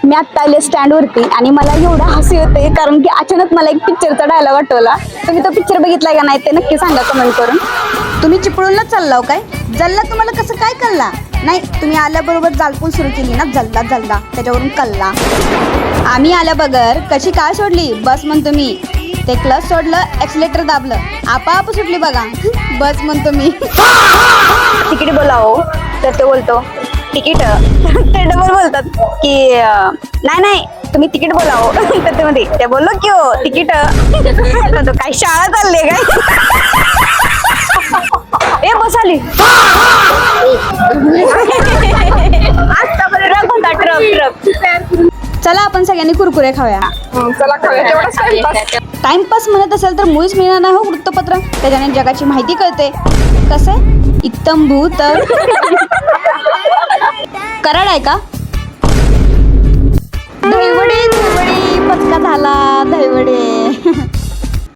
मी आत्ता आले स्टँड वरती आणि मला एवढा हसू येते कारण की अचानक मला एक पिक्चरचा डायलॉग आठवला. तुम्ही तो पिक्चर बघितलाय का नाही ते नक्की सांगा कमेंट करून. तुम्ही चिपळूणला चाललाव काय? जल्ला तुम्हाला कसं काय कळला? नाही, तुम्ही आल्याबरोबर जालपून सुरू केली ना, जल्ला जल्ला, त्याच्यावरून कल्ला. आम्ही आल्या बगर कशी काय सोडली बस म्हणतो मी. ते क्लच सोडलं, एक्सिलेटर दाबलं, आपाप सुटली बघा बस म्हणतो मी. तिकीट बोलाव तर ते बोलतो तिकीट ते डबल बोलतात की नाही नाही तुम्ही तिकीट बोलाव तर ते मध्ये ते बोललो की हो तिकीट काय शाळा चालली काय. ए बस आली ट्रक होता ट्रक. चला आपण सगळ्यांनी कुरकुरे खाऊया. टाइमपास म्हणत असेल तर मुळीच मिळणार नाही हो वृत्तपत्र. त्याच्याने जगाची माहिती कळते. कसं इत्तम भूत कराड आहे का? दहीवडे दहीवडे पचका झाला दहीवडे.